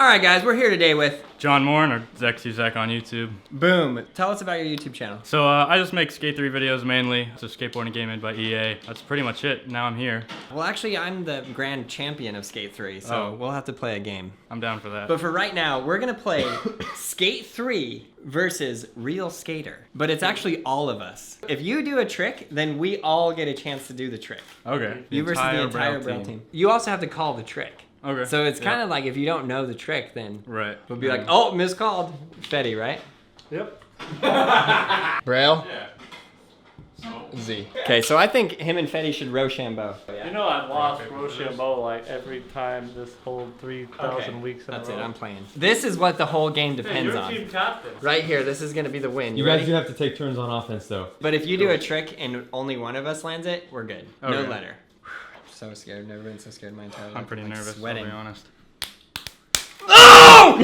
Alright guys, we're here today with John Moore or Zexyzek on YouTube. Boom. Tell us about your YouTube channel. So I just make Skate 3 videos mainly. It's a skateboarding game made by EA. That's pretty much it. Now I'm here. Well, actually, I'm the grand champion of Skate 3, so we'll have to play a game. I'm down for that. But for right now, we're gonna play Skate 3 versus Real Skater. But it's actually all of us. If you do a trick, then we all get a chance to do the trick. Okay. You versus the entire Braille team. You also have to call the trick. Okay. So it's kind of like if you don't know the trick, then we'll be like, oh, miscalled. Fetty, right? Yep. Braille? Yeah. Z. Okay, so I think him and Fetty should Rochambeau. You know I've lost Rochambeau like every time this whole 3,000 weeks in That's a row. it, I'm playing. This is what the whole game depends You're on. team captain. Right here, this is gonna be the win. You guys do have to take turns on offense though. But if you do a trick and only one of us lands it, we're good. No Okay. letter. So scared, never been so scared in my entire life. I'm pretty nervous, sweating. I'll be honest. Oh!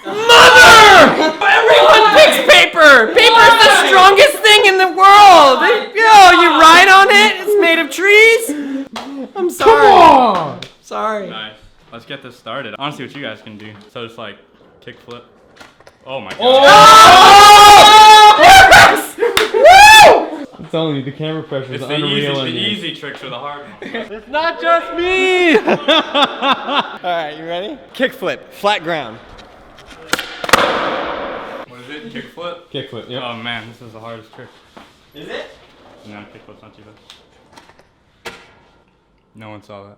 Mother! Everyone picks paper! Paper's the strongest thing in the world! Yo, you ride on it? It's made of trees? I'm sorry. Come on! Sorry. Nice. Let's get this started. I want to see what you guys can do. So it's like kickflip. Oh my god. Oh! Yes! Woo! I'm telling you, the camera pressure is It's the unreal in easy here. tricks are the hard ones. It's not just me! Alright, you ready? Kickflip, flat ground. What is it? Kickflip? Kickflip, yep. Oh man, this is the hardest trick. Is it? No, kickflip's not too bad. No one saw that.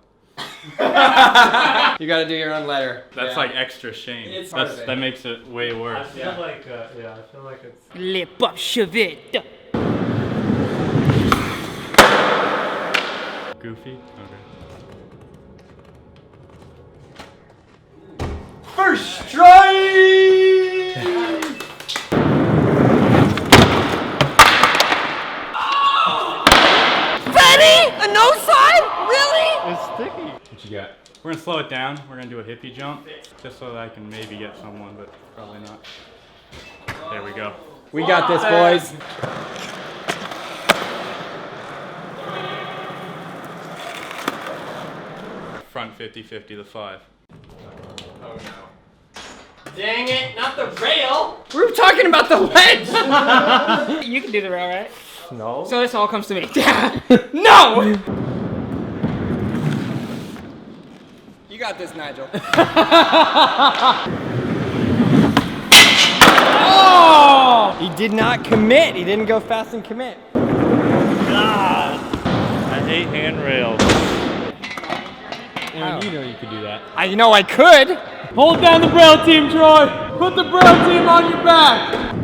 You gotta do your own letter. That's like extra shame. It's part of it. That makes it way I worse. feel like, I feel like it's... Les pop chevette. Goofy? Okay. First strike! Fetty? A no side? Really? It's sticky. What you got? We're gonna slow it down. We're gonna do a hippie jump, just so that I can maybe get someone, but probably not. There we go. We got this, boys. Front 50-50 the 5. Oh no. Dang it, not the rail! We were talking about the ledge! You can do the rail, right? No. So this all comes to me. No! You got this, Nigel. Oh! He did not commit. He didn't go fast and commit. God. I hate handrails. Aaron, you know you could do that. I know I could. Hold down the Braille team, Troy! Put the Braille team on your back!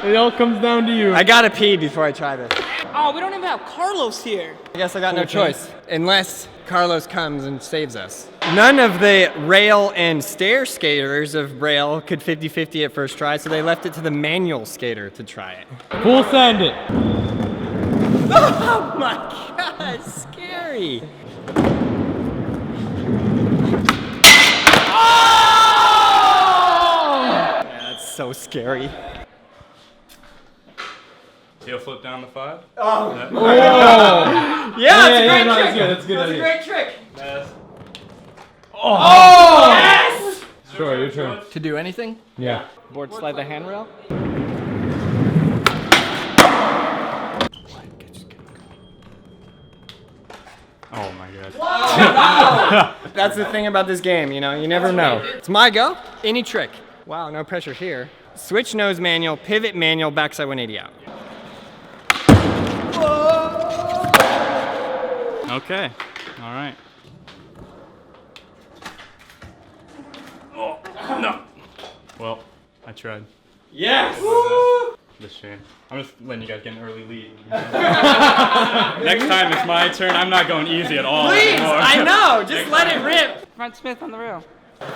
It all comes down to you. I gotta pee before I try this. Oh, we don't even have Carlos here. I guess I got no choice. Unless Carlos comes and saves us. None of the rail and stair skaters of Braille could 50-50 at first try, so they left it to the manual skater to try it. Full send it. Oh my god, scary. Oh! Yeah, that's so scary. Heel flip down the 5. Oh! That- Oh! Yeah, it's a great no, trick. that's good. That's a good That's a idea. great trick. Yes. Oh! Yes! Troy, your turn. To do anything? Yeah. Board slide the handrail. Oh my god. That's the thing about this game, you know, you never know. It's my go. Any trick. Wow, no pressure here. Switch nose manual, pivot manual, backside 180 out. Okay. All right. Oh no. Well, I tried. Yes! This shame. I'm just letting you guys get an early lead. Next time it's my turn. I'm not going easy at all. Please, anymore. I know, just let it rip. Front Smith on the rail. Dude,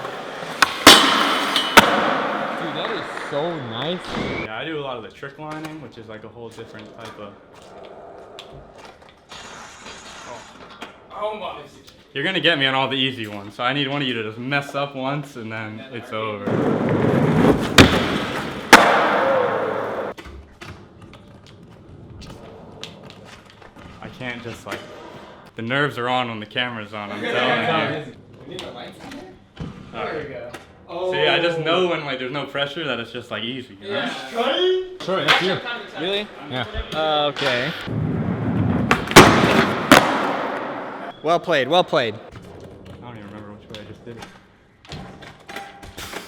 that is so nice. Yeah, I do a lot of the trick lining, which is like a whole different type of. Oh my. You're gonna get me on all the easy ones, so I need one of you to just mess up once and then it's over. I can't just like, the nerves are on when the camera's on, I'm telling you. We need the lights in there? All There we right. go. Oh. See, I just know when like there's no pressure that it's just like easy. You know? Yeah. Sure, that's you. Really? Yeah. Okay. Well played, well played. I don't even remember which way I just did it.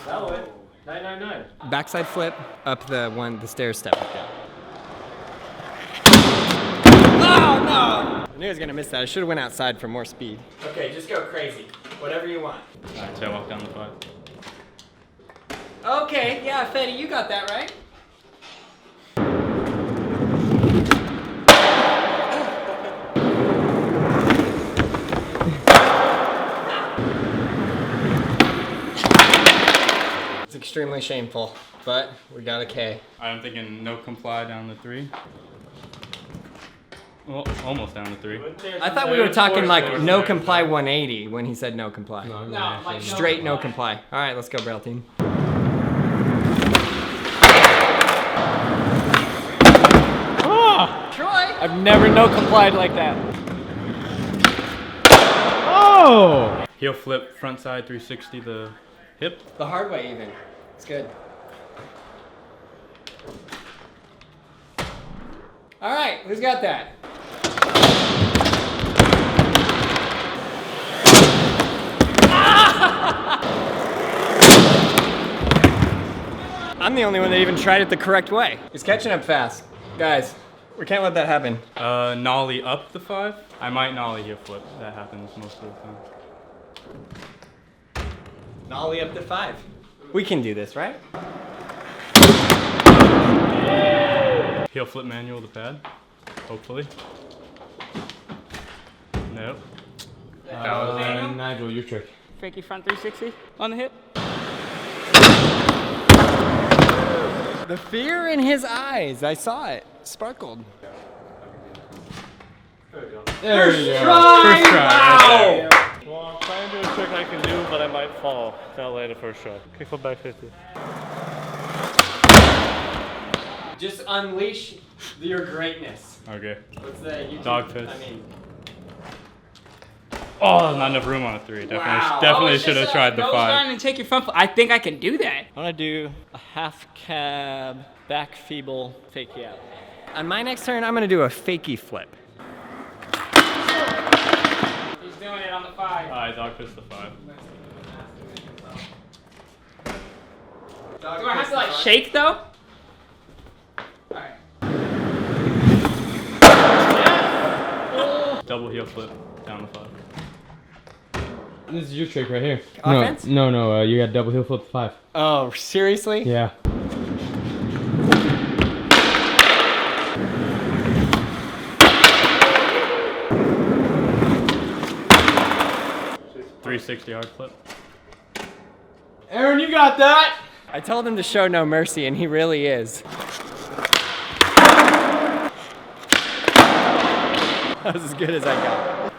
That way. 999. Backside flip, up the stair step. Oh no! I knew I was gonna miss that. I should have went outside for more speed. Okay, just go crazy. Whatever you want. Alright, so I walk down the 5. Okay, yeah, Fetty, you got that right. It's extremely shameful, but we got a K. I'm thinking no comply down the 3. Well, almost down the 3. I thought we were talking like no comply 180 when he said no comply. No, like Straight no comply. All right, let's go, Braille team. Ah! Troy! I've never no complied like that. Oh! Heel flip, front side 360 the hip. The hard way even. It's good. All right, who's got that? I'm the only one that even tried it the correct way. He's catching up fast. Guys, we can't let that happen. Nollie up the 5. I might nollie heel flip. That happens most of the time. Nollie up to 5. We can do this, right? Heel flip manual the pad. Hopefully. Nope. Nigel, your trick. Fakey front 360 on the hip. The fear in his eyes. I saw it. Sparkled. There you go. First try. Well, I'm trying to do a trick I can do, but I might fall. That'll lay the first try. Kickflip back 50. Just unleash your greatness. Okay. What's the YouTube? Dog fist. I mean, Oh, not enough room on a 3. Definitely, Wow. definitely should have tried the Nose 5. down and take your front foot. I think I can do that. I'm gonna do a half cab, back feeble, fakey out. on my next turn, I'm gonna do a fakey flip. He's doing it on the 5. Alright, dog fist the 5. Do I have to like shake though? Alright. Double heel flip down the 5. This is your trick right here. Offense? No, you got double heel flip 5. Oh, seriously? Yeah. .360 hard flip. Aaron, you got that! I told him to show no mercy, and he really is. That was as good as I got.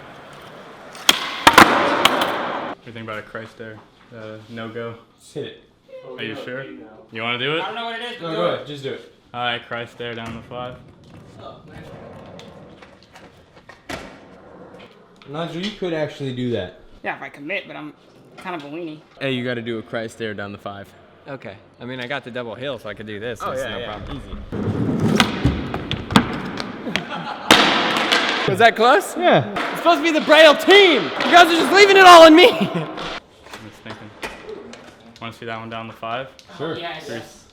What do you think about a Christ there? No go. Just hit it. Are you sure? You want to do it? I don't know what it is, but No, do go it. ahead. Just do it. Alright, Christ there down the 5. Nigel, you could actually do that. Yeah, if I commit, but I'm kind of a weenie. Hey, you got to do a Christ there down the 5. Okay. I mean, I got the double hill, so I could do this. That's no problem. Easy. Was that close? Yeah. It's supposed to be the Braille team. You guys are just leaving it all on me. I'm just thinking. Want to see that one down the 5? Sure. Yes.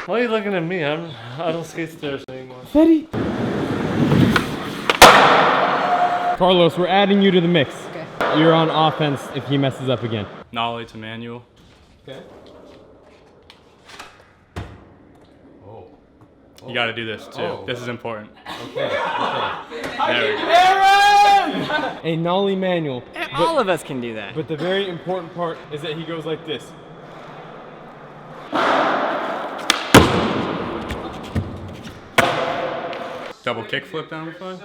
Why are you looking at me? I don't skate stairs anymore. Fetty. Carlos, we're adding you to the mix. Okay. You're on offense if he messes up again. Nollie to manual. Okay. Oh. You got to do this too. Oh. This is important. Okay. There we go. A nollie manual. All of us can do that. But the very important part is that he goes like this. Double kick flip down the 5.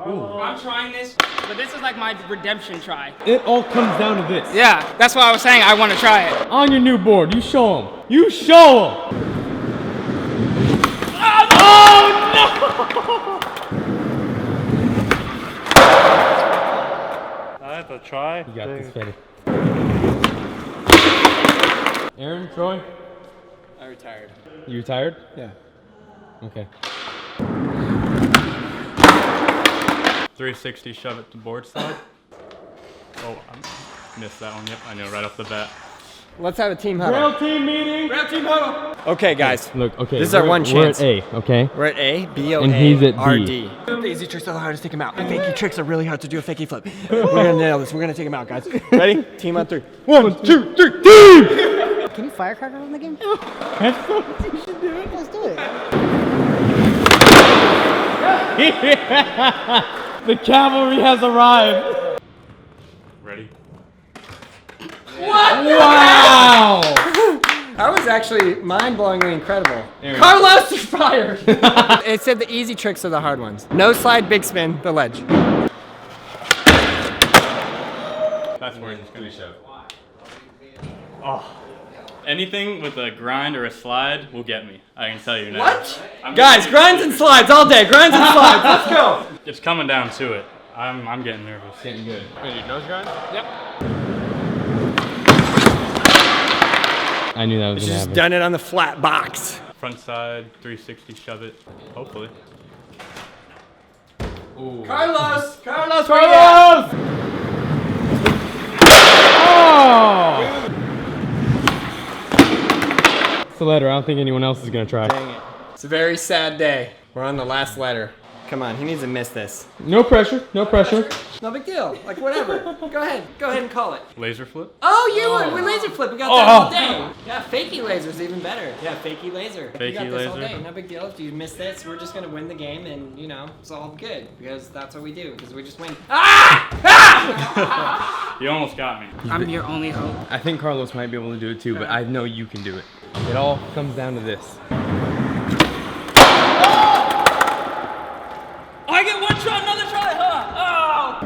I'm trying this, but this is like my redemption try. It all comes down to this. Yeah, that's why I was saying I want to try it. On your new board, you show them. You show them. I have to try. You got this, Fetty. Aaron, Troy, I retired. you retired? Yeah. Okay. 360, shove it to board side. Oh, I missed that one. Yep, I know right off the bat. Let's have a team huddle. Braille team meeting. Braille team huddle. Okay, guys. Look, okay. This is our one chance. We're at A, okay? We're at A, B-O-A, And he's at D. R-D. The easy tricks are the hardest, take them out. The fakey tricks are really hard to do a fakey flip. We're gonna nail this, we're gonna take them out, guys. Ready? Team on 3. 1, 2, 3, team! Can you firecracker on the game? That's what you should do. Let's do it. The cavalry has arrived. Ready? Wow! That was actually mind-blowingly incredible. Carlos is fired. It said the easy tricks are the hard ones. No slide, big spin, the ledge. That's where it's gonna show. Oh. Anything with a grind or a slide will get me. I can tell you now. What? I'm Guys, grinds and slides all day. Grinds and slides. Let's go. It's coming down to it. I'm getting nervous. Getting good. Wait, nose grind? Yep. I knew that was gonna Just happen. done it on the flat box. Front side, 360, shove it. Hopefully. Ooh. Carlos, where you at? Carlos! Oh! It's a letter. I don't think anyone else is gonna try. Dang it. It's a very sad day. We're on the last letter. Come on, he needs to miss this. No pressure. No pressure. No big deal. Like, whatever. Go ahead and call it. Laser flip. Oh, we laser flip. We got that all day. Yeah, fakey laser's even better. Yeah, fakey laser. We got Fakey this all laser. day. No big deal. If you miss this, we're just gonna win the game, and you know, it's all good because that's what we do. Because we just win. You almost got me. I'm your only hope. I think Carlos might be able to do it too, but I know you can do it. It all comes down to this. I get one shot, another try, huh? Oh!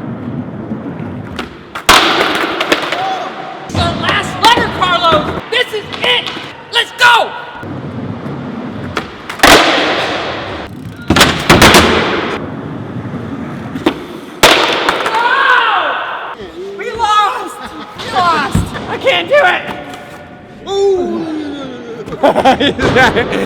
The last letter, Carlos! This is it! Let's go! We lost. We lost. I can't do it.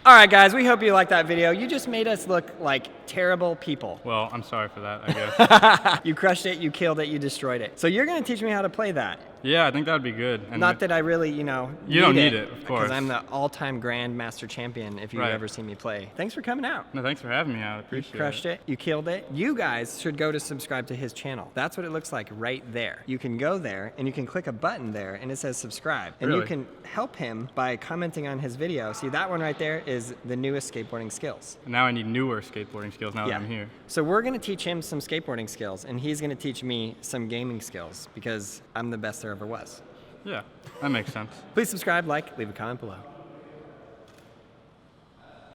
All right, guys, we hope you liked that video. You just made us look like terrible people. Well, I'm sorry for that, I guess. You crushed it, you killed it, you destroyed it. So you're gonna teach me how to play that. Yeah, I think that would be good. And Not that I really, you know, You don't need it, of because course. I'm the all-time Grand Master Champion if you've Right. ever seen me play. Thanks for coming out. No, thanks for having me. I appreciate You crushed it. You killed it. You guys should go to subscribe to his channel. That's what it looks like right there. You can go there and you can click a button there and it says subscribe. And you Really? can help him by commenting on his video. See, that one right there is the newest skateboarding skills. Now I need newer skateboarding skills now that I'm here. So we're gonna teach him some skateboarding skills and he's gonna teach me some gaming skills because I'm the best there ever was. Yeah, that makes sense. Please subscribe, like, leave a comment below.